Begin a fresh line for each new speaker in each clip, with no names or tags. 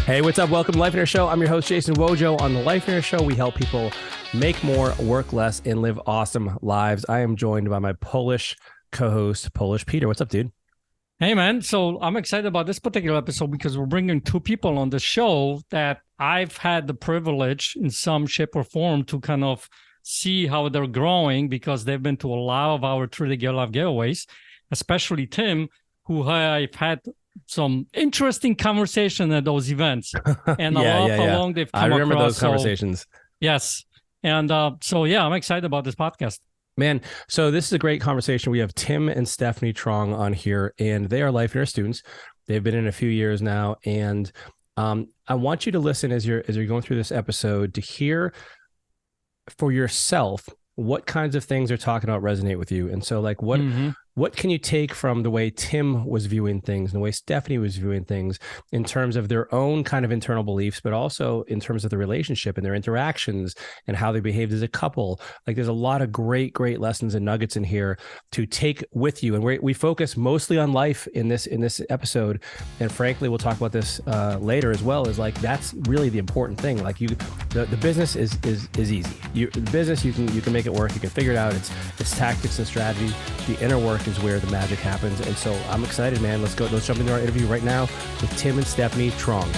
Hey, what's up? Welcome to Lifeonaire Show. I'm your host, Jason Wojo. On the Lifeonaire Show, we help people make more, work less, and live awesome lives. I am joined by my Polish co-host, Polish Peter. What's up, dude?
Hey, man. So I'm excited about this particular episode because we're bringing two people on the show that I've had the privilege in some shape or form to kind of see how they're growing because they've been to a lot of our 3-day Get Live getaways, especially Tim, who I've had some interesting conversation at those events and how long they've come
I remember
across.
those conversations.
Yes. And I'm excited about this podcast.
Man, so this is a great conversation. We have Tim and Stephanie Truong on here, and they are Lifeonaire students. They've been in a few years now, and I want you to listen as you're going through this episode to hear for yourself what kinds of things they're talking about resonate with you. And so, like, what can you take from the way Tim was viewing things and the way Stephanie was viewing things in terms of their own kind of internal beliefs, but also in terms of the relationship and their interactions and how they behaved as a couple? Like, there's a lot of great lessons and nuggets in here to take with you. And we focus mostly on life in this episode. And frankly, we'll talk about this later as well, is like, that's really the important thing. Like, the business is easy. The business, you can make it work. You can figure it out. It's tactics and strategy. The inner work is where the magic happens. And so I'm excited, man. Let's jump into our interview right now with Tim and Stephanie Truong.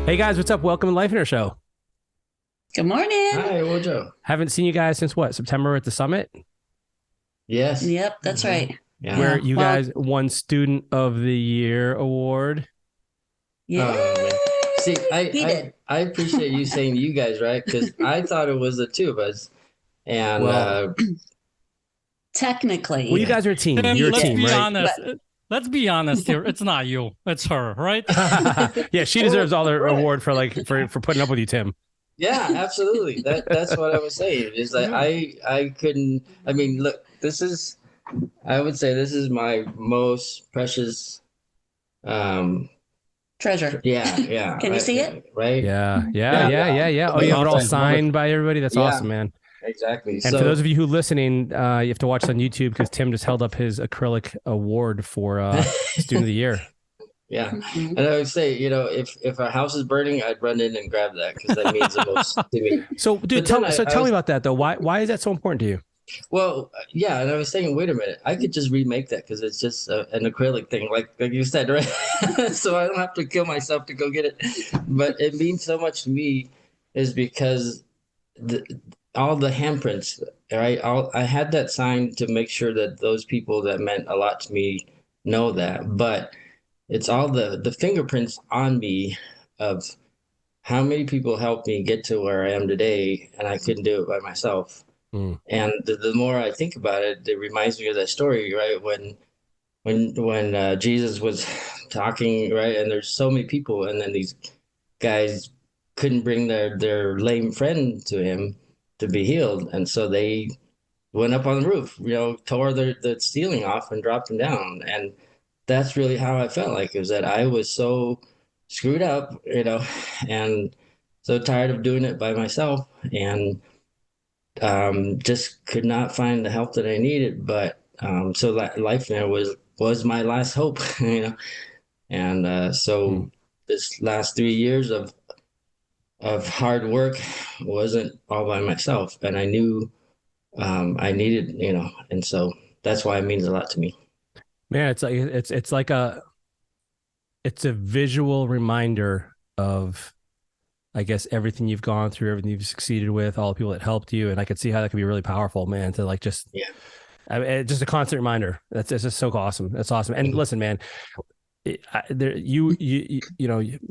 Hey guys, what's up? Welcome to Lifeonaire Show.
Good morning.
Hi, Wojo.
Haven't seen you guys since what? September at the summit?
Yes.
Yep, that's right.
Yeah.
Where you guys won Student of the Year award.
Yeah.
See, I appreciate you saying you guys, right? Because I thought it was the two of us. And
technically,
well, you guys are a team.
Tim,
You're a team, right?
Honest. Let's be honest here. It's not you. It's her, right?
Yeah, she deserves all the award for putting up with you, Tim.
Yeah, absolutely. That's what I was saying. Is that I couldn't. I mean, look, I would say this is my most precious
treasure.
Yeah.
Can you see it?
Right?
Yeah. Oh, you have it all signed by everybody? That's awesome, man.
Exactly.
And for those of you who are listening, you have to watch it on YouTube because Tim just held up his acrylic award for Student of the Year.
Yeah. And I would say, if a house is burning, I'd run in and grab that because that means the most to me.
So, dude, tell me about that, though. Why is that so important to you?
Well, yeah, and I was saying, wait a minute, I could just remake that because it's just an acrylic thing, like you said, right? So I don't have to kill myself to go get it. But it means so much to me is because all the handprints, right? I had that sign to make sure that those people that meant a lot to me know that. But it's all the fingerprints on me of how many people helped me get to where I am today, and I couldn't do it by myself. And the more I think about it, it reminds me of that story, right? When Jesus was talking, right? And there's so many people, and then these guys couldn't bring their lame friend to him to be healed, and so they went up on the roof, tore the ceiling off and dropped him down. And that's really how I felt like, is that I was so screwed up, and so tired of doing it by myself, and just could not find the help that I needed. But so Lifeonaire was my last hope, and so this last 3 years of hard work wasn't all by myself, and I knew I needed, and so that's why it means a lot to me.
Man, it's like a visual reminder of, I guess, everything you've gone through, everything you've succeeded with, all the people that helped you, and I could see how that could be really powerful, man. To like just just a constant reminder. It's just so awesome. That's awesome. And listen, man, you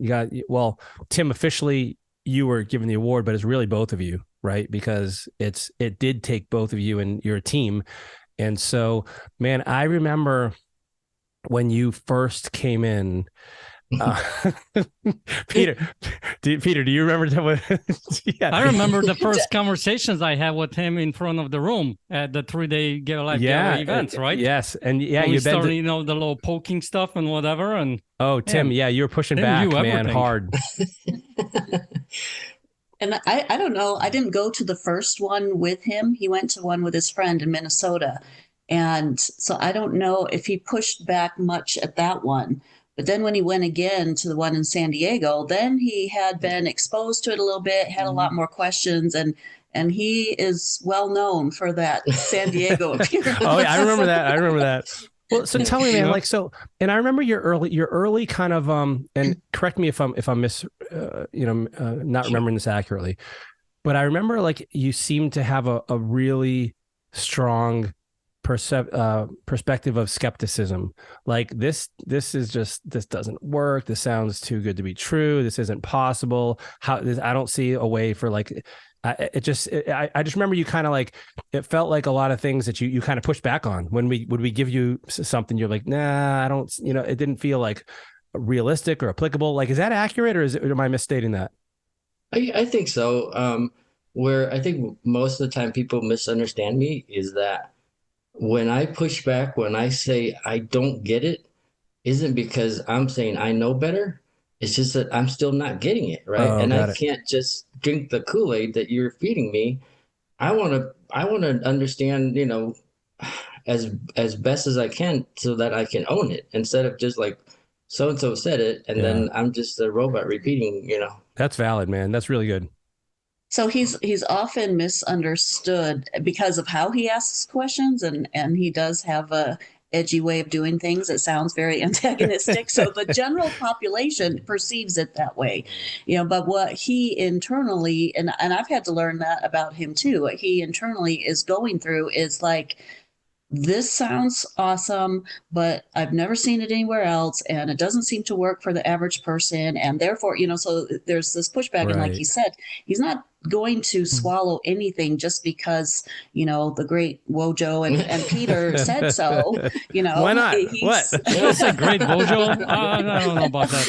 got, well, Tim, officially you were given the award, but it's really both of you, right? Because it did take both of you, and you're a team. And so, man, I remember when you first came in, Peter, do you remember that? Yeah.
I remember the first conversations I had with him in front of the room at the 3-day Get Live events, right?
Yes, and
when you started, the little poking stuff and whatever. And
Tim, you were pushing back, man, hard.
And I don't know. I didn't go to the first one with him. He went to one with his friend in Minnesota. And so I don't know if he pushed back much at that one. But then when he went again to the one in San Diego, then he had been exposed to it a little bit, had a lot more questions, and he is well known for that San Diego appearance.
Oh, yeah, I remember that. I remember that. Well, so tell me, man,
Yep.
like, so, and I remember your early kind of, and correct me if I'm not remembering this accurately, but I remember like you seem to have a really strong perspective of skepticism. Like this doesn't work. This sounds too good to be true. This isn't possible. I don't see a way for like, I just remember you kind of like, it felt like a lot of things that you kind of pushed back on when we give you something, you're like, nah, I don't, it didn't feel like realistic or applicable. Like, is that accurate, or am I misstating that?
I think so. Where I think most of the time people misunderstand me is that when I push back, when I say I don't get it, isn't because I'm saying I know better. It's just that I'm still not getting it, right?
Oh,
And I
got it.
can't just drink the Kool-Aid that you're feeding me. I want to understand, as best as I can so that I can own it instead of just like so and so said it and
Yeah,
then I'm just a robot repeating.
that's valid, man. That's really good.
So he's often misunderstood because of how he asks questions, and he does have a edgy way of doing things. It sounds very antagonistic. So the general population perceives it that way, but what he internally, and I've had to learn that about him too, what he internally is going through is like, this sounds awesome, but I've never seen it anywhere else, and it doesn't seem to work for the average person. And therefore, so there's this pushback. And like he
Right.
said, he's not going to swallow anything just because, the great Wojo and Peter said so.
Why not? What?
That's a great Bojo. I don't know about that.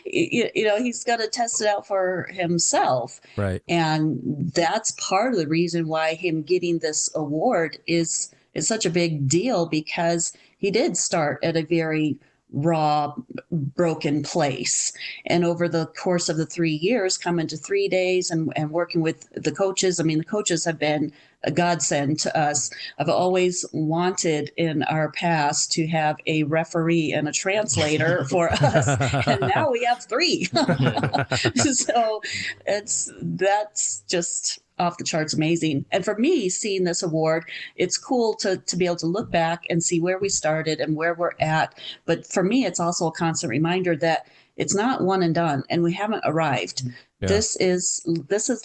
He's got to test it out for himself.
Right.
And that's part of the reason why him getting this award is such a big deal, because he did start at a very raw, broken place. And over the course of the 3 years, coming to 3 days and working with the coaches, I mean, the coaches have been a godsend to us. I've always wanted in our past to have a referee and a translator for us, and now we have three. So that's just off the charts amazing. And for me, seeing this award, it's cool to be able to look back and see where we started and where we're at. But for me, it's also a constant reminder that it's not one and done, and we haven't arrived.
Yeah.
This is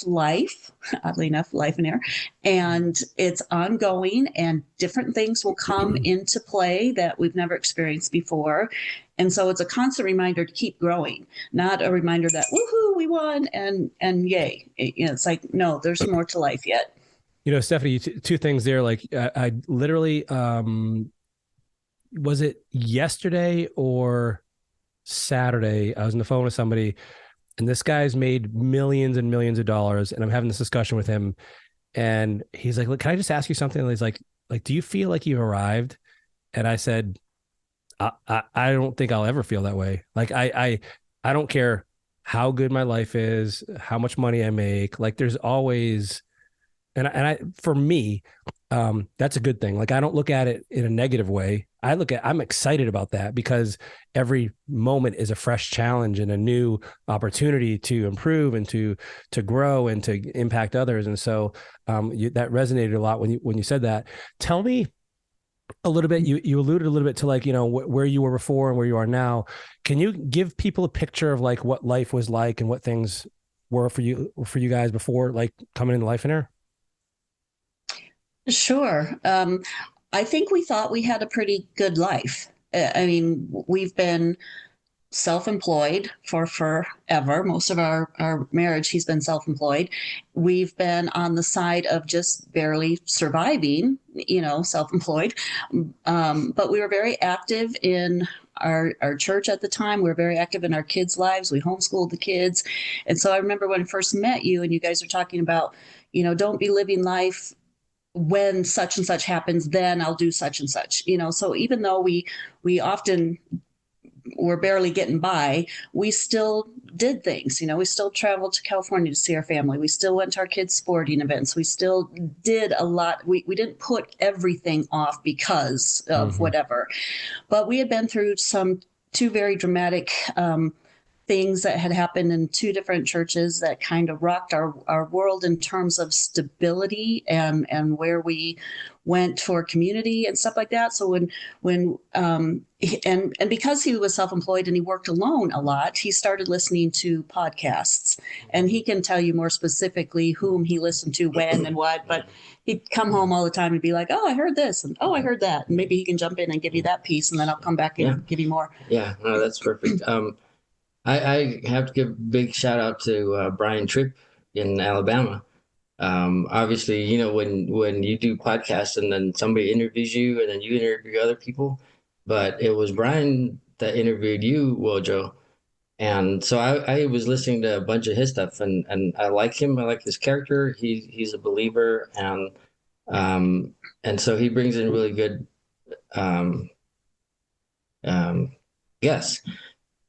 life, oddly enough, Lifeonaire, and it's ongoing, and different things will come into play that we've never experienced before. And so it's a constant reminder to keep growing, not a reminder that, woohoo, we won and yay. It's like, no, there's more to life yet.
Stephanie, two things there. Like I literally, was it yesterday or Saturday? I was on the phone with somebody, and this guy's made millions and millions of dollars, and I'm having this discussion with him, and he's like, "Look, can I just ask you something?" And he's like, do you feel like you've arrived? And I said, I don't think I'll ever feel that way. Like I don't care how good my life is, how much money I make. Like there's always, for me, that's a good thing. Like I don't look at it in a negative way. I'm excited about that, because every moment is a fresh challenge and a new opportunity to improve and to grow and to impact others. And so that resonated a lot when you said that. Tell me a little bit, you alluded a little bit to like, where you were before and where you are now. Can you give people a picture of like what life was like and what things were for you guys before like coming into Lifeonaire?
Sure. I think we thought we had a pretty good life. I mean, we've been self-employed for forever. Most of our marriage, he's been self-employed. We've been on the side of just barely surviving, self-employed. But we were very active in our church at the time. We were very active in our kids' lives. We homeschooled the kids. And so I remember when I first met you and you guys were talking about, don't be living life when such and such happens, then I'll do such and such. So even though we often were barely getting by, we still did things. We still traveled to California to see our family. We still went to our kids' sporting events. We still did a lot. We didn't put everything off because of whatever. But we had been through two very dramatic things that had happened in two different churches that kind of rocked our world in terms of stability and where we went for community and stuff like that. So when because he was self-employed and he worked alone a lot, he started listening to podcasts, and he can tell you more specifically whom he listened to, when and what, but he'd come home all the time and be like, oh, I heard this, and oh, I heard that. And maybe he can jump in and give you that piece, and then I'll come back and give you more.
Yeah, no, that's perfect. I have to give a big shout out to Brian Tripp in Alabama. Obviously, when you do podcasts and then somebody interviews you and then you interview other people, but it was Brian that interviewed you, Wojo. And so I was listening to a bunch of his stuff, and I like him. I like his character. He's a believer, and so he brings in really good guests.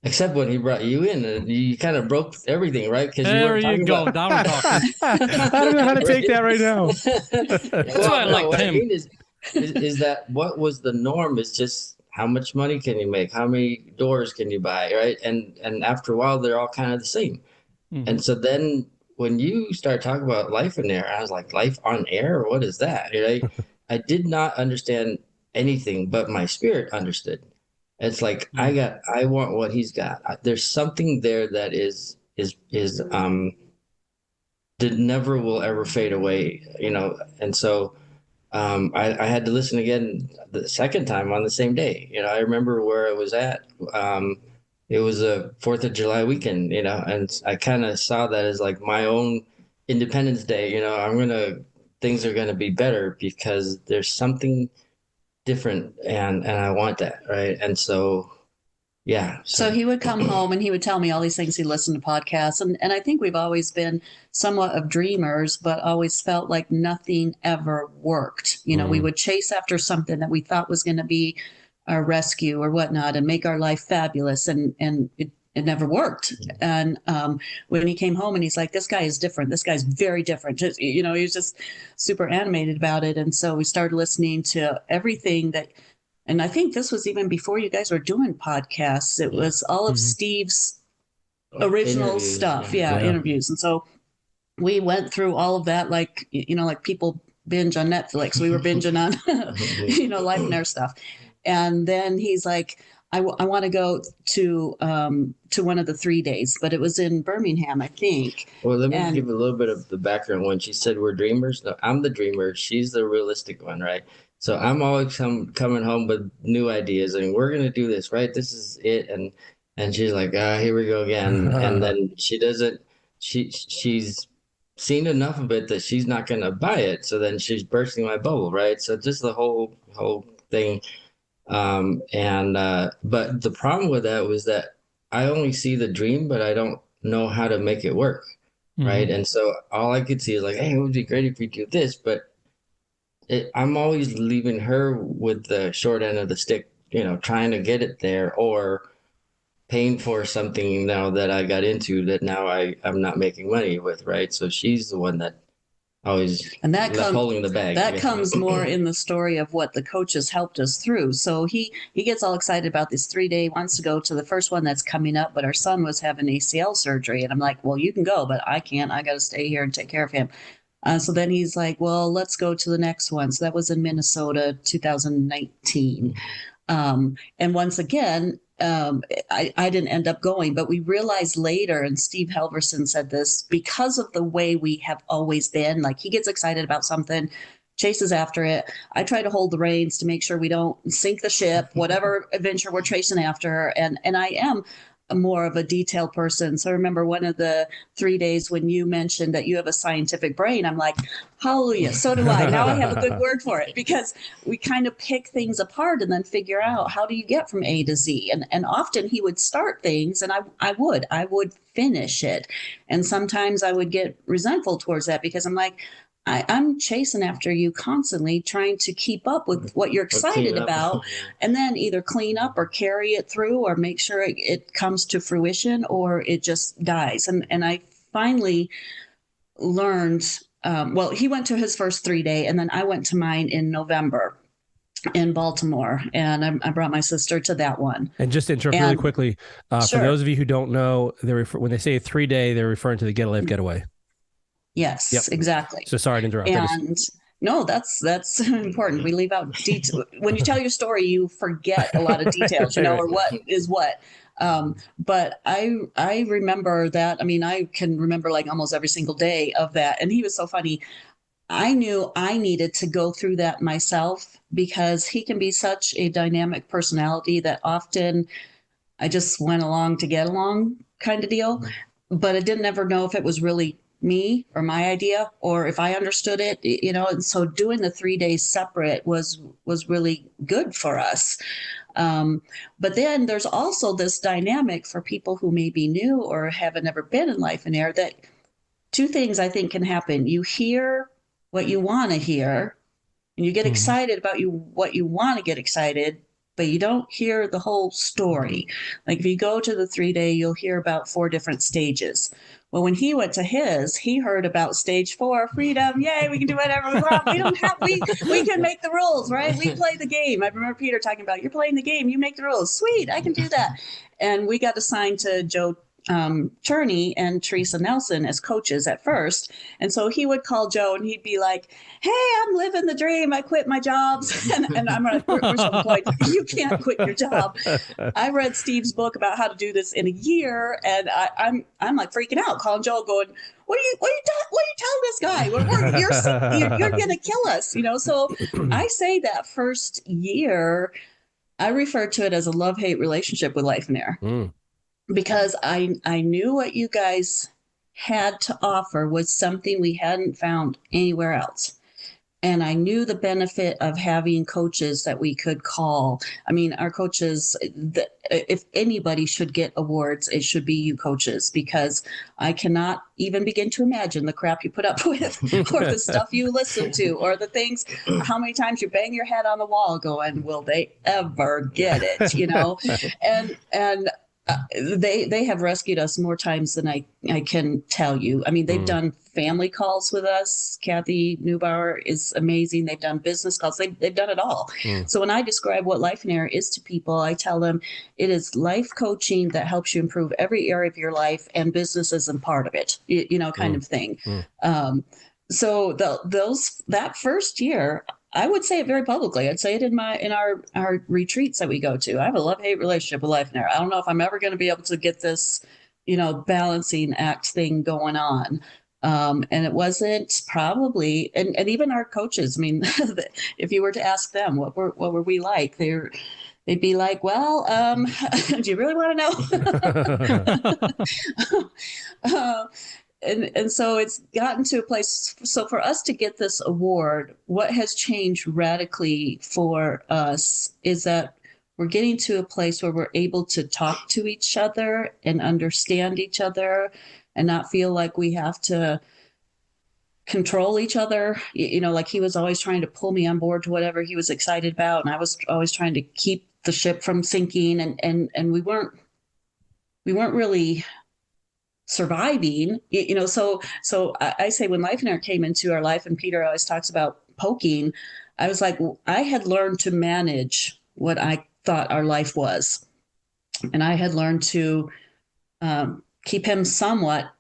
Except when he brought you in, you kind of broke everything, right? Because
there you go. Now we're talking.
I don't know how to take that right now.
That's why I like him.
I mean is that what was the norm? Is just how much money can you make? How many doors can you buy, right? And after a while, they're all kind of the same. And so then when you start talking about life in air, I was like, life on air? What is that? Right? I did not understand anything, but my spirit understood. It's like I want what he's got. There's something there that is that never will ever fade away, And so I had to listen again the second time on the same day. I remember where I was at. It was a 4th of July weekend, and I kind of saw that as like my own Independence Day. Things are gonna be better because there's something different, and I want that, right? And so so
he would come home and he would tell me all these things. He listened to podcasts, and I think we've always been somewhat of dreamers, but always felt like nothing ever worked. We would chase after something that we thought was going to be our rescue or whatnot and make our life fabulous, and it never worked. And when he came home and he's like, this guy is different. This guy's very different. He was just super animated about it. And so we started listening to everything and I think this was even before you guys were doing podcasts. It was all of Steve's original
interviews,
stuff. Interviews. And so we went through all of that, like people binge on Netflix. We were binging on, Lifeonaire stuff. And then he's like, I want to go to one of the 3 days, but it was in Birmingham, I think.
Well, let me give a little bit of the background. When she said we're dreamers, no, I'm the dreamer. She's the realistic one, right? So I'm always coming home with new ideas, and we're gonna do this, right? This is it, and she's like, here we go again, and then she doesn't. She's seen enough of it that she's not gonna buy it. So then she's bursting my bubble, right? So just the whole thing. But the problem with that was that I only see the dream, but I don't know how to make it work. Right. And so all I could see is like, hey, it would be great if we do this, but I'm always leaving her with the short end of the stick, trying to get it there, or paying for something now that I got into that now I'm not making money with. Right. So she's the one that always holding the bag.
That comes more in the story of what the coaches helped us through. So he gets all excited about this 3-day, wants to go to the first one that's coming up, but our son was having ACL surgery. And I'm like, well, you can go, but I can't. I got to stay here and take care of him. So then he's like, well, let's go to the next one. So that was in Minnesota, 2019. And once again, I didn't end up going, but we realized later, and Steve Helverson said this, because of the way we have always been, like he gets excited about something, chases after it. I try to hold the reins to make sure we don't sink the ship, whatever adventure we're chasing after. And I am more of a detailed person. So I remember one of the 3 days when you mentioned that you have a scientific brain, I'm like, hallelujah, so do I. Now I have a good word for it, because we kind of pick things apart and then figure out, how do you get from A to Z? And often he would start things and I would finish it. And sometimes I would get resentful towards that, because I'm like, I'm chasing after you constantly, trying to keep up with what you're excited about, and then either clean up or carry it through or make sure it comes to fruition or it just dies. And I finally learned, well, he went to his first 3-day, and then I went to mine in November in Baltimore, and I brought my sister to that one.
And just to interrupt really quickly,
Sure.
for those of you who don't know, when they say 3-day, they're referring to the getaway.
Yes,
Yep.
exactly.
So sorry to interrupt.
And no, that's important. We leave out detail. When you tell your story, you forget a lot of details, you know, or what is what. But I remember that. I mean, I can remember like almost every single day of that. And he was so funny. I knew I needed to go through that myself because he can be such a dynamic personality that often I just went along to get along kind of deal. But I didn't ever know if it was really me or my idea or if I understood it, you know. And so doing the 3 days separate was really good for us. But then there's also this dynamic for people who may be new or haven't ever been in Lifeonaire, that two things I think can happen. You hear what you want to hear and you get excited about what you want to get excited, but you don't hear the whole story. Like if you go to the 3-day, you'll hear about 4 different stages. Well, when he went to his, he heard about stage 4, freedom. Yay, we can do whatever we want. We can make the rules, right? We play the game. I remember Peter talking about, you're playing the game, you make the rules. Sweet, I can do that. And we got assigned to Joe Turney and Teresa Nelson as coaches at first. And so he would call Joe and he'd be like, hey, I'm living the dream. I quit my jobs. And I'm like, we're so employed. You can't quit your job. I read Steve's book about how to do this in a year. And I'm like freaking out, calling Joe going, what are you telling this guy? You're going to kill us, you know? So I say that first year, I refer to it as a love-hate relationship with Lifeonaire. Because I knew what you guys had to offer was something we hadn't found anywhere else. And I knew the benefit of having coaches that we could call. I mean, our coaches, if anybody should get awards, it should be you coaches, because I cannot even begin to imagine the crap you put up with or the stuff you listen to or the things, how many times you bang your head on the wall going, will they ever get it? You know, and they have rescued us more times than I can tell you. I mean, they've done family calls with us. Kathy Neubauer is amazing. They've done business calls. They've done it all. So when I describe what Lifeonaire is to people, I tell them it is life coaching that helps you improve every area of your life, and business isn't part of it, you know, kind of thing. So that first year, I would say it very publicly. I'd say it in our retreats that we go to. I have a love-hate relationship with Lifeonaire. I don't know if I'm ever going to be able to get this, you know, balancing act thing going on. And it wasn't probably, and even our coaches, I mean, if you were to ask them, what were we like? They'd be like, well, do you really want to know? And so it's gotten to a place. So for us to get this award, what has changed radically for us is that we're getting to a place where we're able to talk to each other and understand each other and not feel like we have to control each other. You know, like he was always trying to pull me on board to whatever he was excited about, and I was always trying to keep the ship from sinking, and we weren't really surviving, you know. So I say when Lifeonaire came into our life, and Peter always talks about poking, I was like, I had learned to manage what I thought our life was, and I had learned to keep him somewhat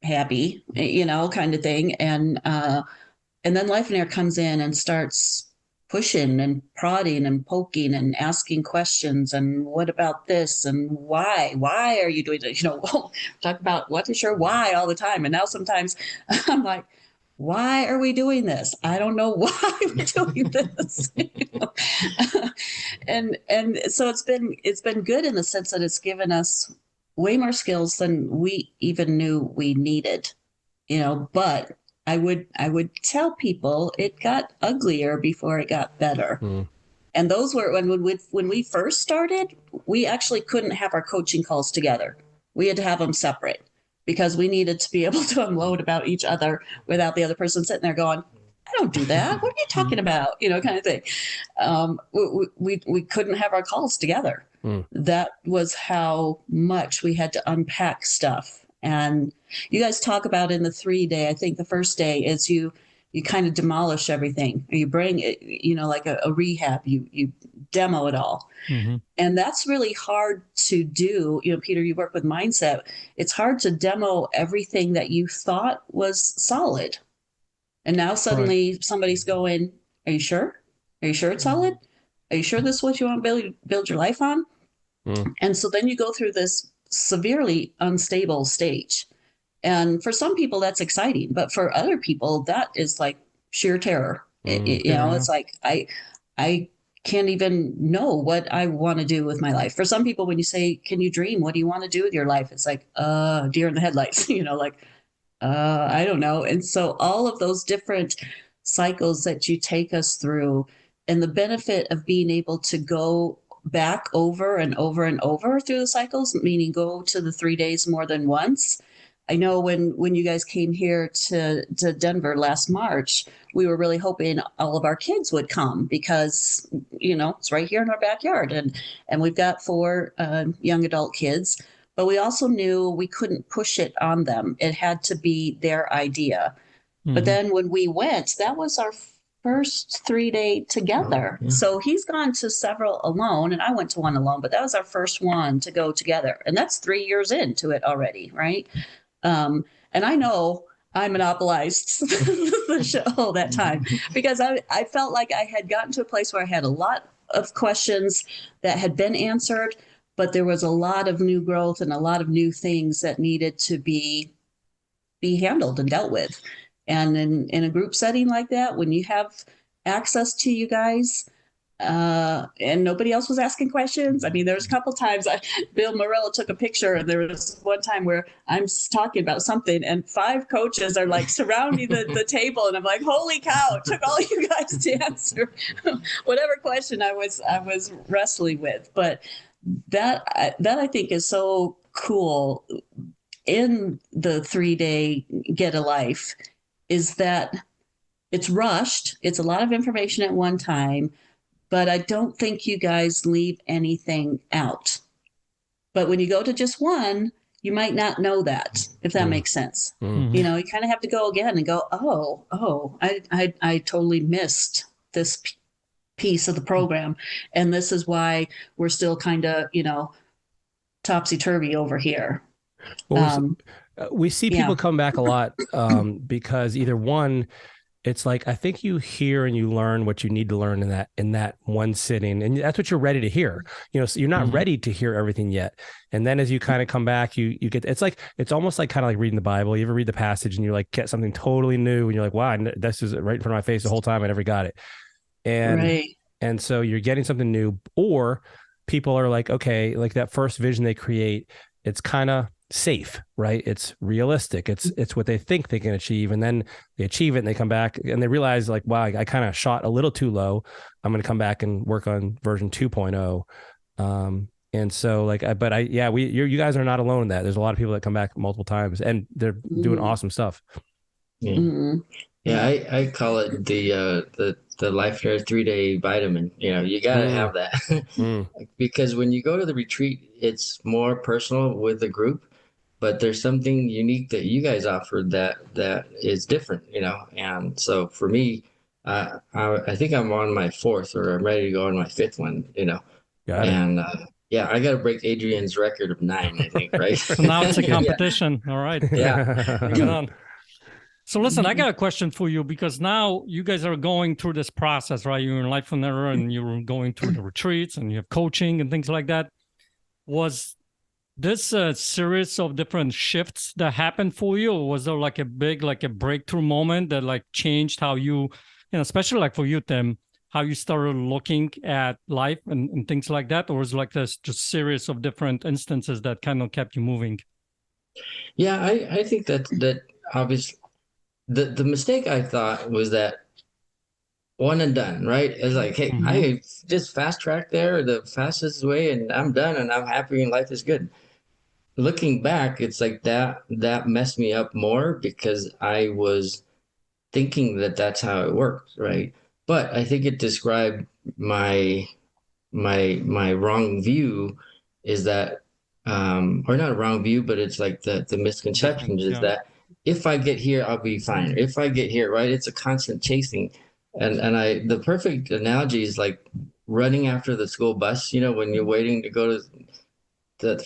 happy, you know, kind of thing. And then Lifeonaire comes in and starts pushing and prodding and poking and asking questions, and what about this, and why are you doing it? You know, we'll talk about what is your why all the time. And now sometimes I'm like, why are we doing this? I don't know why we're doing this. And so it's been good in the sense that it's given us way more skills than we even knew we needed, you know. But I would tell people it got uglier before it got better. And those were when we first started, we actually couldn't have our coaching calls together. We had to have them separate because we needed to be able to unload about each other without the other person sitting there going, I don't do that. What are you talking about? Kind of thing. We couldn't have our calls together. That was how much we had to unpack stuff. And you guys talk about in the 3-day, I think the first day is you kind of demolish everything. You bring it, like a rehab, you demo it all. And that's really hard to do. Peter, you work with mindset. It's hard to demo everything that you thought was solid. And now suddenly somebody's going, are you sure? Are you sure it's solid? Are you sure this is what you want to build your life on? And so then you go through this severely unstable stage. And for some people, that's exciting. But for other people, that is like sheer terror. It's like, I can't even know what I want to do with my life. For some people, when you say, can you dream? What do you want to do with your life? It's like, deer in the headlights, I don't know. And so all of those different cycles that you take us through, and the benefit of being able to go back over and over and over through the cycles, meaning go to the 3 days more than once. I know when you guys came here to Denver last March, we were really hoping all of our kids would come because, it's right here in our backyard. And we've got 4 young adult kids, but we also knew we couldn't push it on them. It had to be their idea. But then when we went, that was our first 3-day together. So he's gone to several alone, and I went to one alone, but that was our first one to go together. And that's 3 years into it already, right? And I know I monopolized the show that time because I felt like I had gotten to a place where I had a lot of questions that had been answered, but there was a lot of new growth and a lot of new things that needed to be handled and dealt with. And in a group setting like that, when you have access to you guys, and nobody else was asking questions. I mean, there was a couple times Bill Morello took a picture, and there was one time where I'm talking about something and 5 coaches are like surrounding the table, and I'm like, holy cow, it took all you guys to answer whatever question I was wrestling with. But that I think is so cool in the 3-day Get a Life is that it's rushed. It's a lot of information at one time, but I don't think you guys leave anything out. But when you go to just one, you might not know that, if that makes sense. You kind of have to go again and go, I totally missed this piece of the program. And this is why we're still kind of, topsy-turvy over here.
Well, we see people come back a lot because either one, it's like, I think you hear and you learn what you need to learn in that one sitting. And that's what you're ready to hear. So you're not ready to hear everything yet. And then as you kind of come back, you get, it's almost like kind of like reading the Bible. You ever read the passage and you like get something totally new and you're like, wow, this is right in front of my face the whole time. I never got it. And so you're getting something new, or people are like, okay, like that first vision they create, it's kind of safe, right? It's realistic. It's what they think they can achieve. And then they achieve it and they come back and they realize like, wow, I kind of shot a little too low. I'm going to come back and work on version 2.0. And so you guys are not alone in that. There's a lot of people that come back multiple times and they're doing awesome stuff.
I call it the Lifeonaire 3-day vitamin. You got to have that because when you go to the retreat, it's more personal with the group, but there's something unique that you guys offer that is different, And so for me, I think I'm on my 4th, or I'm ready to go on my 5th one,
Got it.
And I got to break Adrian's record of 9, I think, right?
So now it's a competition. All right. Get on. So listen, I got a question for you, because now you guys are going through this process, right? You're in Lifeonaire and you're going through the retreats and you have coaching and things like that. Was this a series of different shifts that happened for you? Or was there like a big, like a breakthrough moment that like changed how you, especially like for you, Tim, how you started looking at life and things like that? Or was it like this just series of different instances that kind of kept you moving?
Yeah, I think that obviously the mistake I thought was that one and done, right? It's like, hey, I just fast track there the fastest way and I'm done and I'm happy and life is good. Looking back, it's like that messed me up more because I was thinking that that's how it works, right? But I think it described my wrong view is that or not a wrong view, but it's like the misconception is that if I get here, I'll be fine. If I get here, right? It's a constant chasing. And the perfect analogy is like running after the school bus, you know, when you're waiting to go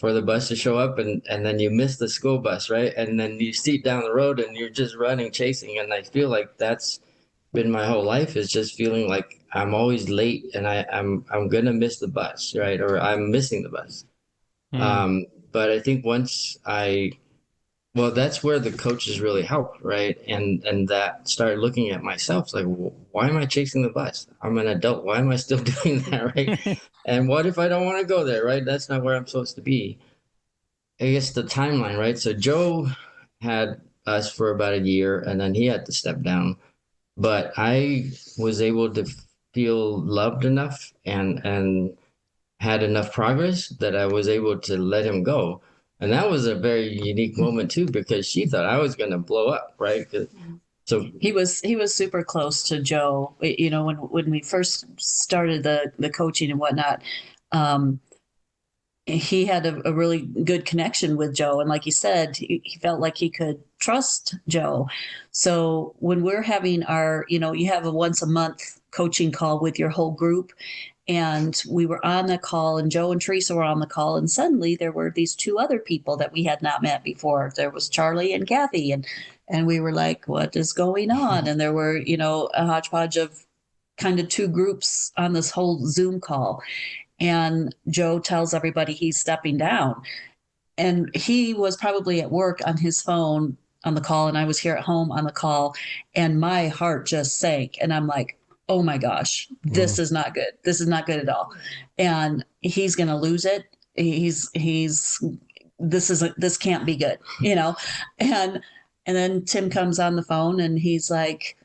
for the bus to show up and then you miss the school bus, right? And then you see it down the road and you're just running, chasing. And I feel like that's been my whole life, is just feeling like I'm always late and I'm gonna miss the bus, right? Or I'm missing the bus. But I think well, that's where the coaches really help, right? And that started looking at myself like, why am I chasing the bus? I'm an adult. Why am I still doing that, right? And what if I don't want to go there, right? That's not where I'm supposed to be. I guess the timeline, right? So Joe had us for about a year and then he had to step down. But I was able to feel loved enough and had enough progress that I was able to let him go. And that was a very unique moment too, because she thought I was going to blow up, right? So
he was super close to Joe. You know, when we first started the coaching and whatnot, he had a really good connection with Joe. And like he said, he felt like he could trust Joe. So when we're having our, you know, you have a once a month coaching call with your whole group. And we were on the call, and Joe and Teresa were on the call. And suddenly there were these two other people that we had not met before. There was Charlie and Kathy. And we were like, what is going on? And there were, you know, a hodgepodge of kind of two groups on this whole Zoom call. And Joe tells everybody he's stepping down. And he was probably at work on his phone on the call, and I was here at home on the call, and my heart just sank. And I'm like, oh my gosh, this is not good. This is not good at all. And he's going to lose it. This can't be good, you know? And then Tim comes on the phone and he's like,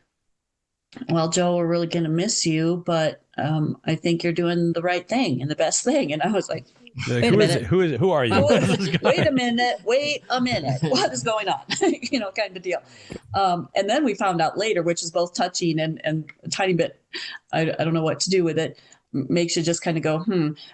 well, Joe, we're really going to miss you, but I think you're doing the right thing and the best thing. And I was like, wait a minute.
Who are you?
Wait a minute. What is going on? You know, kind of deal. And then we found out later, which is both touching and a tiny bit, I don't know what to do with it. Makes you just kind of go,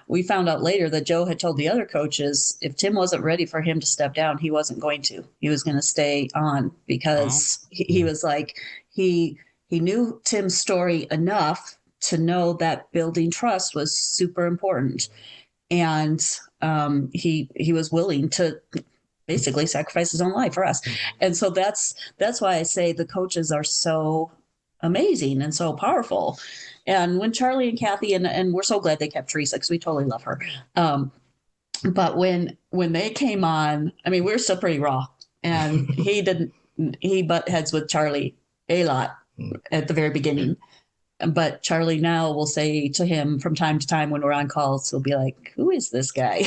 We found out later that Joe had told the other coaches if Tim wasn't ready for him to step down, he wasn't going to. He was going to stay on because he was like, he knew Tim's story enough to know that building trust was super important. And he was willing to basically sacrifice his own life for us. And so that's why I say the coaches are so amazing and so powerful. And when Charlie and Kathy, and we're so glad they kept Teresa because we totally love her. But when they came on, I mean, we were still pretty raw. And he butt heads with Charlie a lot at the very beginning. But Charlie now will say to him from time to time when we're on calls, he'll be like, who is this guy?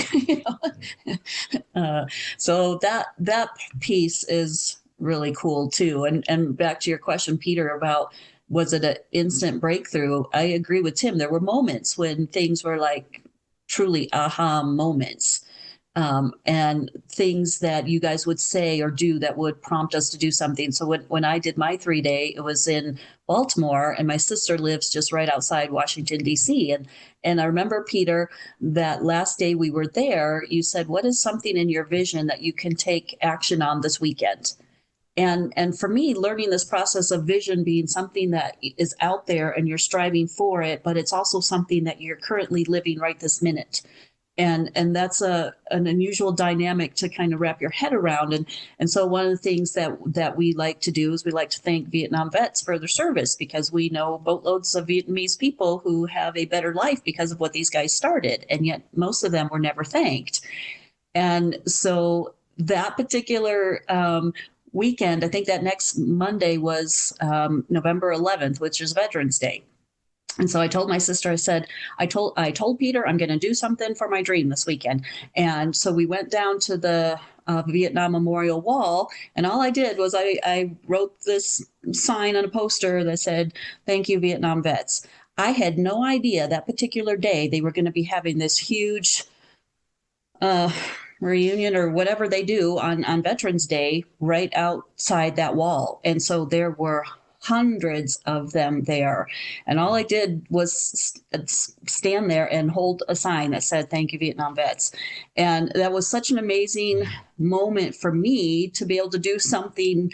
So that piece is really cool too. And back to your question, Peter, about was it an instant breakthrough? I agree with Tim. There were moments when things were like truly aha moments. And things that you guys would say or do that would prompt us to do something. So when I did my 3-day, it was in Baltimore, and my sister lives just right outside Washington, D.C. And I remember, Peter, that last day we were there, you said, what is something in your vision that you can take action on this weekend? And for me, learning this process of vision being something that is out there and you're striving for it, but it's also something that you're currently living right this minute. And that's an unusual dynamic to kind of wrap your head around. And so one of the things that we like to do is we like to thank Vietnam vets for their service, because we know boatloads of Vietnamese people who have a better life because of what these guys started. And yet most of them were never thanked. And so that particular weekend, I think that next Monday was November 11th, which is Veterans Day. And so I told my sister, I said, I told Peter, I'm going to do something for my dream this weekend. And so we went down to the Vietnam Memorial Wall. And all I did was I wrote this sign on a poster that said, thank you, Vietnam vets. I had no idea that particular day they were going to be having this huge reunion or whatever they do on Veterans Day right outside that wall. And so there were hundreds of them there. And all I did was stand there and hold a sign that said, "Thank you, Vietnam vets." And that was such an amazing moment for me to be able to do something,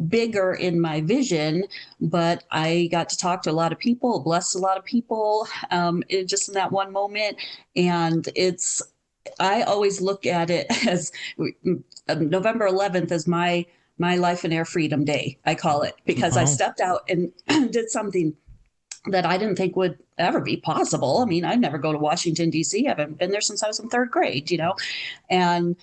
bigger in my vision. But I got to talk to a lot of people, bless a lot of people, just in that one moment. And I always look at it as November 11th is my Life and Air Freedom Day, I call it, because I stepped out and did something that I didn't think would ever be possible. I mean, I'd never go to Washington, D.C. I haven't been there since I was in third grade, and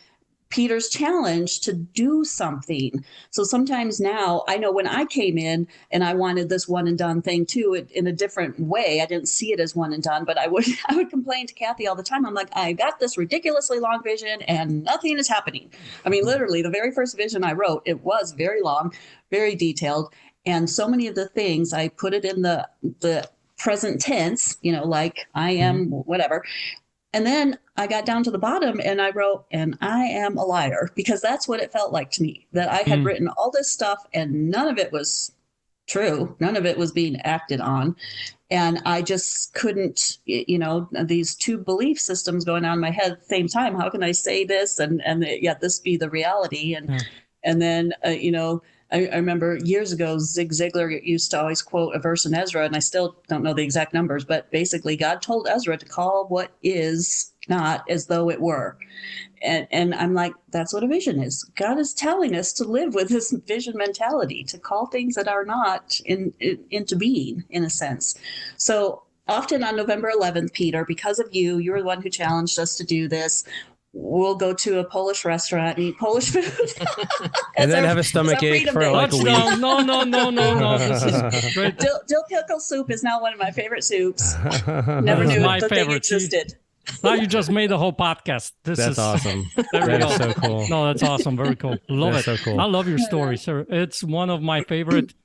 Peter's challenge to do something. So sometimes now I know when I came in and I wanted this one and done thing too, in a different way. I didn't see it as one and done, but I would complain to Kathy all the time. I'm like, I got this ridiculously long vision and nothing is happening. I mean, literally the very first vision I wrote, it was very long, very detailed. And so many of the things I put it in the present tense, like I am whatever. And then I got down to the bottom and I wrote, "And I am a liar," because that's what it felt like to me, that I had written all this stuff and none of it was true. None of it was being acted on. And I just couldn't, these two belief systems going on in my head at the same time. How can I say this and yet this be the reality? And then, I remember years ago, Zig Ziglar used to always quote a verse in Ezra, and I still don't know the exact numbers, but basically God told Ezra to call what is not as though it were. And I'm like, that's what a vision is. God is telling us to live with this vision mentality, to call things that are not into being, in a sense. So often on November 11th, Peter, because of you were the one who challenged us to do this. We'll go to a Polish restaurant and eat Polish food.
And then have a stomach ache for like a week.
No. This is great.
Dill pickle soup is now one of my favorite soups. Never knew
my
the
favorite.
thing existed.
Now you just made the whole podcast.
That's awesome.
That
is so cool.
No, that's awesome. Very cool. Love
that's
it.
So cool.
I love your story, sir. It's one of my favorite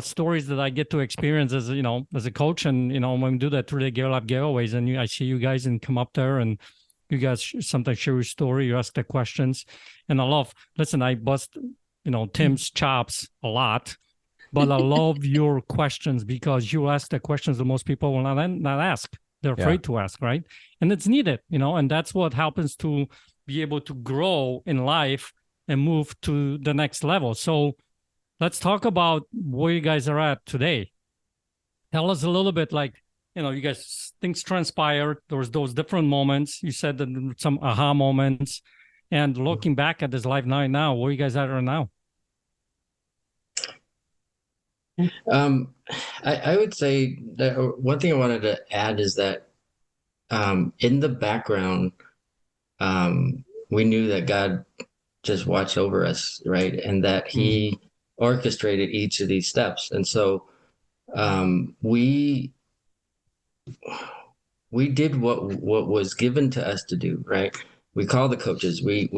stories that I get to experience as a coach. And when we do that through the Gear Lab giveaways, and I see you guys and come up there and you guys sometimes share your story, you ask the questions. And I bust, Tim's chops a lot, but I love your questions because you ask the questions that most people will not ask. They're afraid to ask, right? And it's needed, and that's what happens to be able to grow in life and move to the next level. So let's talk about where you guys are at today. Tell us a little bit, you guys, things transpired. There was those different moments. You said that some aha moments. And looking back at this life now, where you guys are now?
I would say that one thing I wanted to add is that in the background, we knew that God just watched over us, right? And that he orchestrated each of these steps. And so we did what was given to us to do, right? We called the coaches. We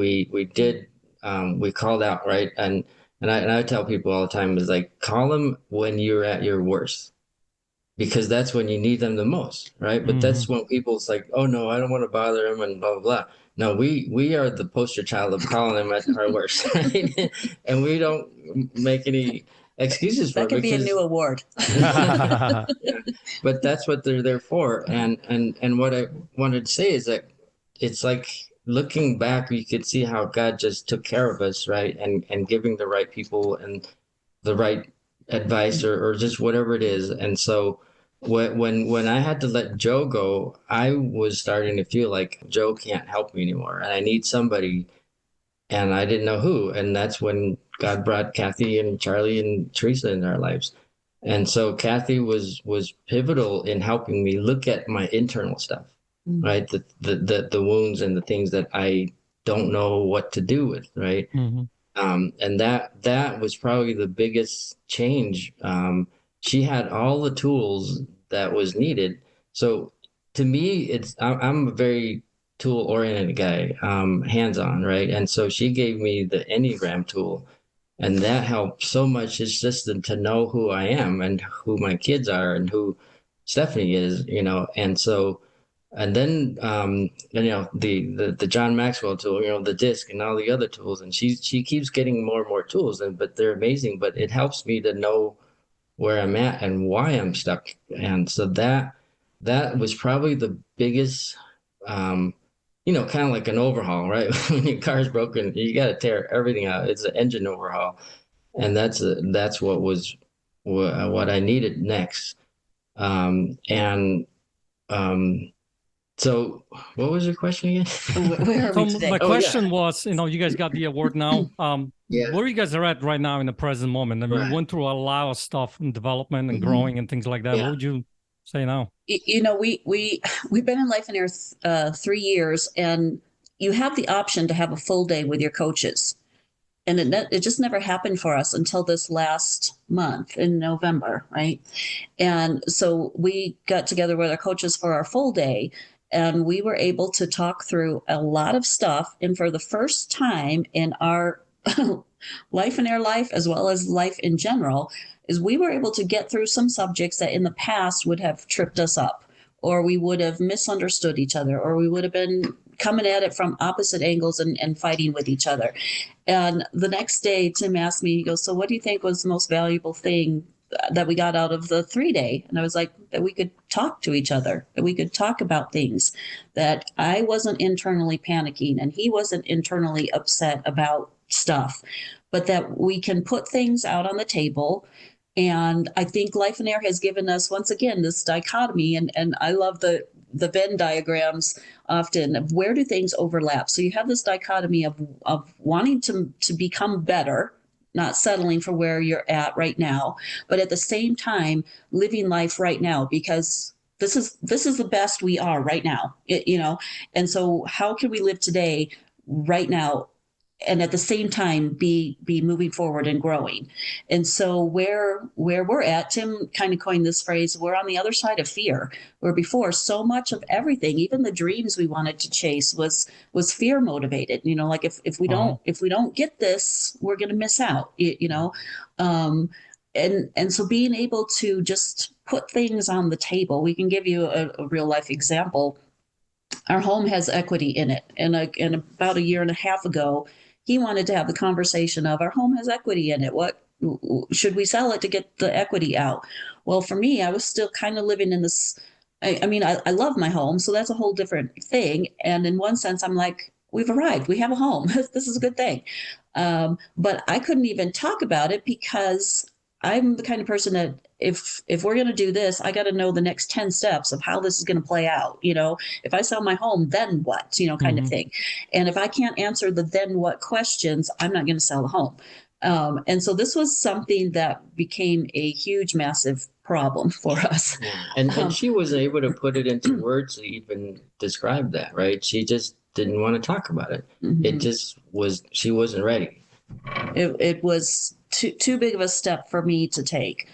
called out, right? And I tell people all the time is like, call them when you're at your worst, because that's when you need them the most, right? But that's when people's like, oh no, I don't want to bother them and blah, blah, blah. No, we are the poster child of calling them at our worst, right? And we don't make any excuses for
that could be a new award.
Yeah, but that's what they're there for. And what I wanted to say is that it's like looking back, you could see how God just took care of us, right? And giving the right people and the right advice or just whatever it is. And so when I had to let Joe go, I was starting to feel like Joe can't help me anymore, and I need somebody, and I didn't know who. And that's when God brought Kathy and Charlie and Teresa in our lives. And so Kathy was pivotal in helping me look at my internal stuff, right? The wounds and the things that I don't know what to do with, right? And that was probably the biggest change. She had all the tools that was needed. So to me, I'm a very tool-oriented guy, hands-on, right? And so she gave me the Enneagram tool, and that helped so much. It's just to know who I am and who my kids are and who Stephanie is, And so And then, the John Maxwell tool, the disc and all the other tools, and she keeps getting more and more tools, but they're amazing. But it helps me to know where I'm at and why I'm stuck. And so that was probably the biggest, kind of like an overhaul, right? When your car's broken, you got to tear everything out. It's an engine overhaul, and that's what I needed next. And So what was your question again?
Where are we today?
My question was, you guys got the award now. Where you guys are at right now in the present moment? I mean, you went through a lot of stuff in development and growing and things like that. What would you say now?
We've been in Lifeonaire 3 years, and you have the option to have a full day with your coaches. And it just never happened for us until this last month in November, right? And so we got together with our coaches for our full day, and we were able to talk through a lot of stuff. And for the first time in our Lifeonaire life, as well as life in general, is we were able to get through some subjects that in the past would have tripped us up, or we would have misunderstood each other, or we would have been coming at it from opposite angles and fighting with each other. And the next day, Tim asked me, he goes, so what do you think was the most valuable thing that we got out of the 3-day? And I was like, that we could talk to each other, that we could talk about things, that I wasn't internally panicking and he wasn't internally upset about stuff, but that we can put things out on the table. And I think Lifeonaire has given us, once again, this dichotomy, and I love the Venn diagrams often of where do things overlap. So you have this dichotomy of wanting to become better, not settling for where you're at right now, but at the same time living life right now, because this is the best we are right now, and so how can we live today right now and at the same time be moving forward and growing? And so where we're at, Tim kind of coined this phrase, we're on the other side of fear, where before so much of everything, even the dreams we wanted to chase, was fear motivated. Like if we don't get this, we're going to miss out. And so being able to just put things on the table, we can give you a real life example. Our home has equity in it, and about a year and a half ago, he wanted to have the conversation of, our home has equity in it. What should we sell it to get the equity out? Well, for me, I was still kind of living in this. I love my home, so that's a whole different thing. And in one sense, I'm like, we've arrived. We have a home. This is a good thing. But I couldn't even talk about it because I'm the kind of person that if we're going to do this, I got to know the next 10 steps of how this is going to play out. If I sell my home, then what, kind of thing. And if I can't answer the then what questions, I'm not going to sell the home. And so this was something that became a huge, massive problem for us.
And she was able to put it into words to even describe that, right? She just didn't want to talk about it. It just was, she wasn't ready.
It was too big of a step for me to take.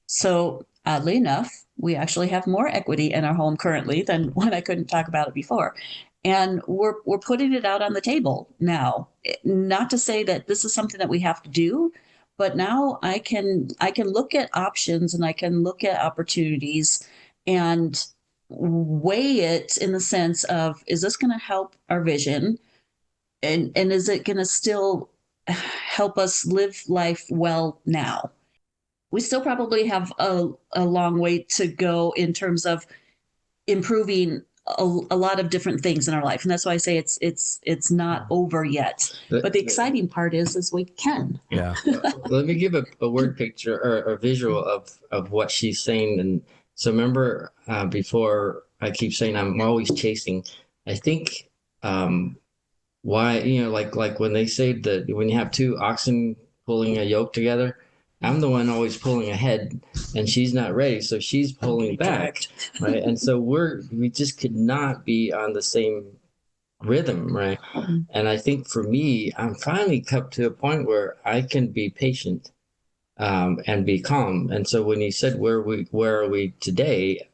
So oddly enough, we actually have more equity in our home currently than when I couldn't talk about it before. And we're putting it out on the table now. Not to say that this is something that we have to do, but now I can look at options and I can look at opportunities and weigh it in the sense of, is this going to help our vision? And is it going to still help us live life well now? We still probably have a long way to go in terms of improving a lot of different things in our life. And that's why I say it's not over yet. But the exciting part is we can.
Yeah.
Let me give a word picture or a visual of what she's saying. And so remember before, I keep saying I'm always chasing. I think why, like when they say that when you have two oxen pulling a yoke together, I'm the one always pulling ahead and she's not ready. So she's pulling back, right? And so we just could not be on the same rhythm, right? And I think for me, I'm finally come to a point where I can be patient and be calm. And so when you said where are we today,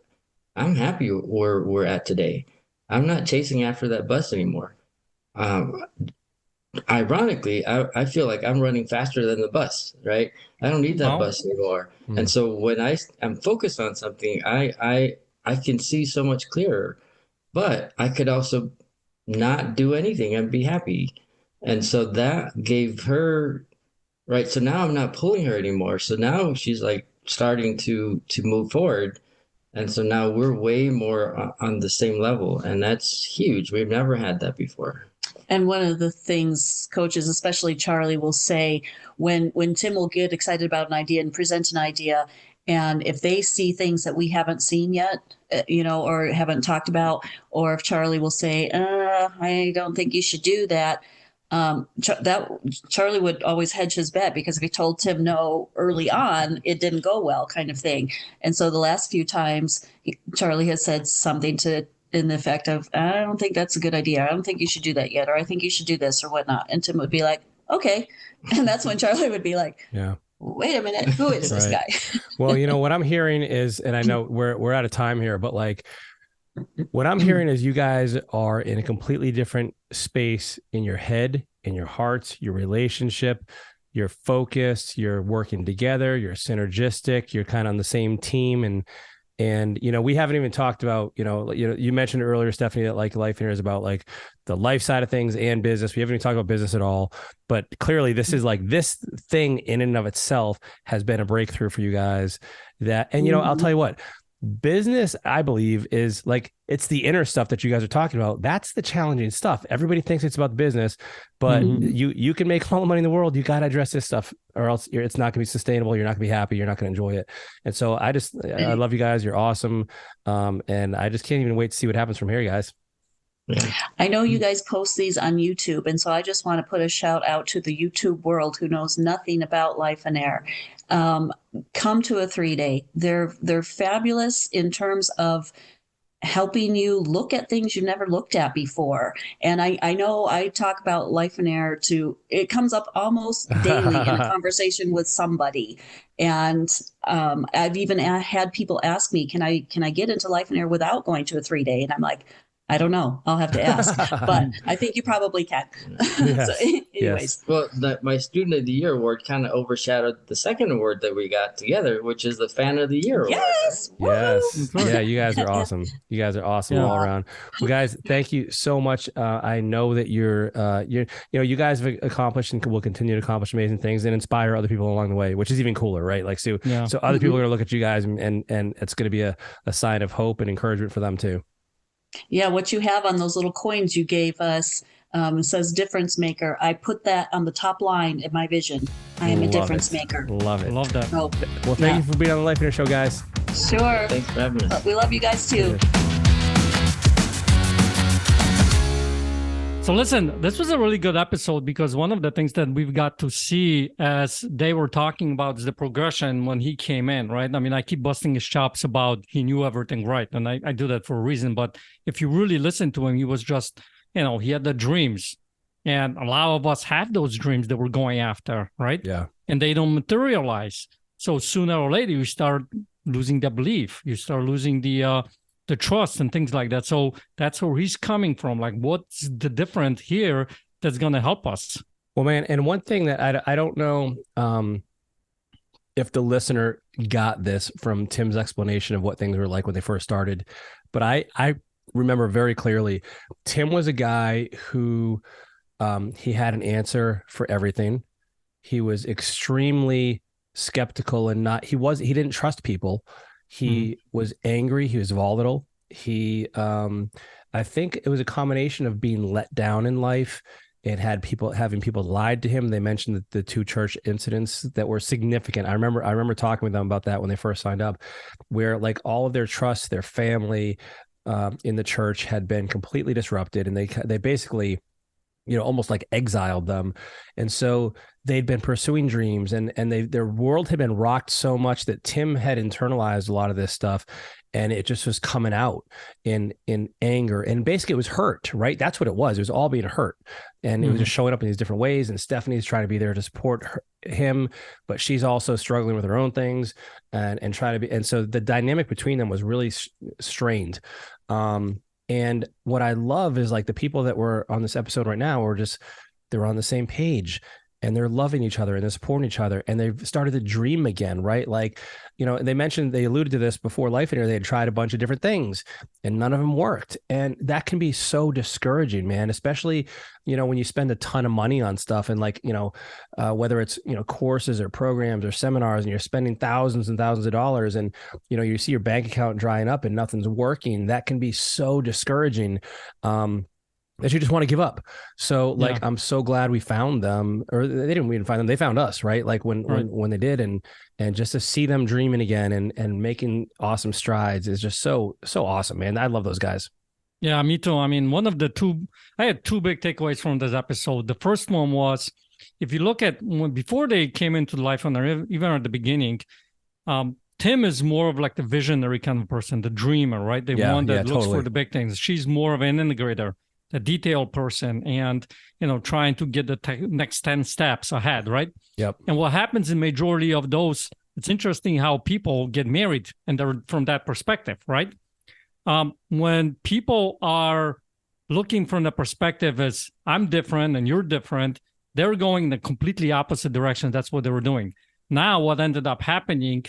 I'm happy where we're at today. I'm not chasing after that bus anymore. Ironically, I feel like I'm running faster than the bus, right? I don't need that bus anymore. And so when I'm focused on something, I can see so much clearer. but I could also not do anything and be happy. And so that gave her, right. So now I'm not pulling her anymore. So now she's like starting to move forward. And so now we're way more on the same level. And that's huge. We've never had that before.
And one of the things coaches, especially Charlie, will say when Tim will get excited about an idea and present an idea, and if they see things that we haven't seen yet, or haven't talked about, or if Charlie will say, I don't think you should do that, Charlie would always hedge his bet, because if he told Tim no early on, it didn't go well, kind of thing. And so the last few times Charlie has said something in the effect of, I don't think that's a good idea. I don't think you should do that yet. Or I think you should do this or whatnot. And Tim would be like, okay. And that's when Charlie would be like,
yeah,
wait a minute, who is this guy?
Well, what I'm hearing is, and I know we're out of time here, but like what I'm hearing is you guys are in a completely different space in your head, in your hearts, your relationship, you're focused, you're working together, you're synergistic, you're kind of on the same team. And we haven't even talked about, you mentioned earlier, Stephanie, that like Lifeonaire is about like the life side of things and business. We haven't even talked about business at all, but clearly this is like, this thing in and of itself has been a breakthrough for you guys. And I'll tell you what, business, I believe, is like, it's the inner stuff that you guys are talking about. That's the challenging stuff. Everybody thinks it's about the business, but you can make all the money in the world. You got to address this stuff, or else it's not going to be sustainable. You're not going to be happy. You're not going to enjoy it. And so I love you guys. You're awesome. And I just can't even wait to see what happens from here, guys.
Yeah.
I know you guys post these on YouTube, and so I just want to put a shout out to the YouTube world who knows nothing about Lifeonaire. Come to a 3-day. They're fabulous in terms of helping you look at things you never looked at before. And I know I talk about Lifeonaire it comes up almost daily in a conversation with somebody. And I've even had people ask me, can I get into Lifeonaire without going to a 3-day? And I'm like, I don't know. I'll have to ask, but I think you probably can.
Yes.
So, anyways.
Yes.
Well, my Student of the Year award kind of overshadowed the second award that we got together, which is the Fan of the Year award.
Yes.
Yes. Yeah, you guys are awesome. You guys are awesome all around. Well, guys, thank you so much. I know that you guys have accomplished and will continue to accomplish amazing things and inspire other people along the way, which is even cooler, right? Like, so other people are going to look at you guys and it's going to be a sign of hope and encouragement for them too.
Yeah, what you have on those little coins you gave us, it says difference maker. I put that on the top line in my vision. I am a difference maker.
Love it.
Love that.
So,
Well, thank you for being on the Lifeonaire Show, guys.
sure.
Thanks for having us.
We love you guys too.
So listen, this was a really good episode because one of the things that we've got to see as they were talking about is the progression when he came in, right? I mean, I keep busting his chops about he knew everything right. And I do that for a reason. But if you really listen to him, he was just, he had the dreams. And a lot of us have those dreams that we're going after, right?
Yeah.
And they don't materialize. So sooner or later, you start losing the belief. You start losing the trust and things like that. So that's where he's coming from. Like, what's the difference here that's going to help us?
Well, man, and one thing that I don't know if the listener got this from Tim's explanation of what things were like when they first started, but I remember very clearly, Tim was a guy who he had an answer for everything. He was extremely skeptical and he didn't trust people. He was angry. He was volatile. I think it was a combination of being let down in life and having people lied to him. They mentioned that the 2 church incidents that were significant. I remember talking with them about that when they first signed up, where like all of their trust, their family in the church had been completely disrupted, and they basically, almost like exiled them. And so they'd been pursuing dreams and their world had been rocked so much that Tim had internalized a lot of this stuff, and it just was coming out in anger. And basically it was hurt, right? That's what it was. It was all being hurt. And it was just showing up in these different ways. And Stephanie's trying to be there to support him, but she's also struggling with her own things and trying to be. And so the dynamic between them was really strained. And what I love is like the people that were on this episode right now they were on the same page. and they're loving each other and they're supporting each other, and they've started to dream again, right? Like, they alluded to this before Lifeonaire. They had tried a bunch of different things and none of them worked. And that can be so discouraging, man, especially, when you spend a ton of money on stuff and whether it's, courses or programs or seminars, and you're spending thousands and thousands of dollars, and, you see your bank account drying up and nothing's working. That can be so discouraging. That you just want to give up. So I'm so glad we found them, or they didn't even find them. They found us, right? Like when they did, and just to see them dreaming again and making awesome strides is just so awesome, man. I love those guys.
Yeah, me too. I mean, I had two big takeaways from this episode. The first one was, if you look at before they came into Lifeonaire, even at the beginning, Tim is more of like the visionary kind of person, the dreamer, right? The one that looks for the big things. She's more of an integrator, a detailed person, and trying to get the next 10 steps ahead, right?
Yep.
And what happens in majority of those, it's interesting how people get married, and they're from that perspective, right? When people are looking from the perspective as I'm different and you're different, they're going in the completely opposite direction. That's what they were doing. Now what ended up happening,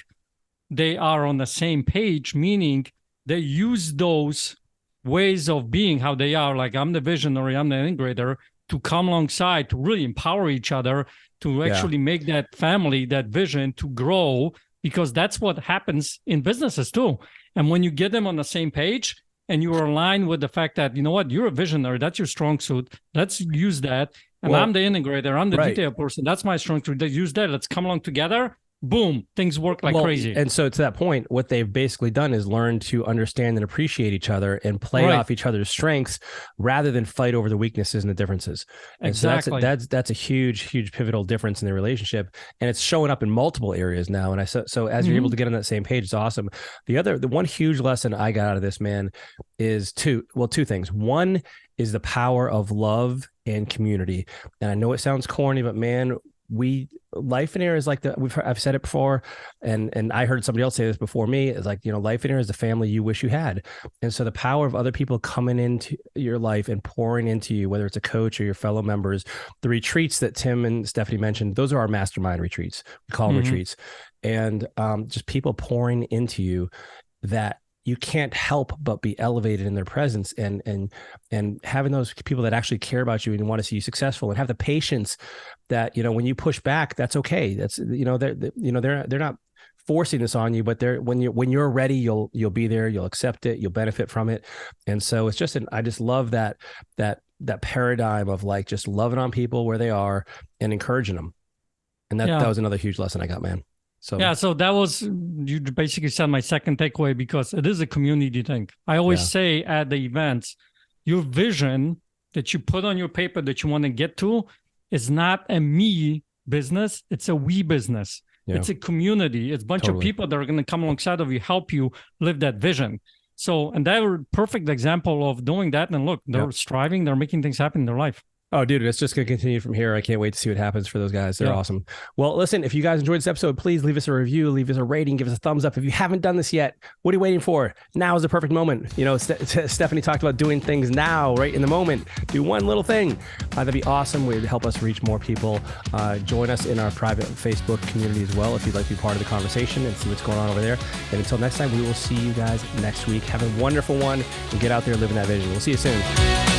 they are on the same page, meaning they use those ways of being how they are, like I'm the visionary, I'm the integrator, to come alongside, to really empower each other, to actually make that family, that vision to grow, because that's what happens in businesses too. And when you get them on the same page and you are aligned with the fact that, you're a visionary, that's your strong suit, let's use that. And I'm the integrator, I'm the detail person, that's my strong suit, let's use that, let's come along together. Boom, things work like crazy.
And so to that point, what they've basically done is learn to understand and appreciate each other and play off each other's strengths rather than fight over the weaknesses and the differences. And
exactly.
So that's a huge pivotal difference in the relationship. And it's showing up in multiple areas now. And so as you're able to get on that same page, it's awesome. The one huge lesson I got out of this, man, is two things. One is the power of love and community. And I know it sounds corny, but man, Lifeonaire is like I've said it before, and I heard somebody else say this before me. It's like, Lifeonaire is the family you wish you had. And so the power of other people coming into your life and pouring into you, whether it's a coach or your fellow members, the retreats that Tim and Stephanie mentioned, those are our mastermind retreats. We call them retreats, and just people pouring into you that you can't help but be elevated in their presence, and having those people that actually care about you and want to see you successful, and have the patience that, when you push back, that's okay. That's, they're not forcing this on you, but when you're ready, you'll be there, you'll accept it, you'll benefit from it. And so it's just I just love that paradigm of like just loving on people where they are and encouraging them. And that was another huge lesson I got, man. So that was, you basically said my second takeaway, because it is a community thing. I always say at the events, your vision that you put on your paper that you want to get to is not a me business, it's a we business. Yeah. It's a community. It's a bunch of people that are going to come alongside of you, help you live that vision. So, and they're a perfect example of doing that. And look, they're striving, they're making things happen in their life. Oh, dude, it's just going to continue from here. I can't wait to see what happens for those guys. They're awesome. Well, listen, if you guys enjoyed this episode, please leave us a review, leave us a rating, give us a thumbs up. If you haven't done this yet, what are you waiting for? Now is the perfect moment. Stephanie talked about doing things now, right in the moment. Do one little thing. That'd be awesome. It would help us reach more people. Join us in our private Facebook community as well if you'd like to be part of the conversation and see what's going on over there. And until next time, we will see you guys next week. Have a wonderful one and get out there living that vision. We'll see you soon.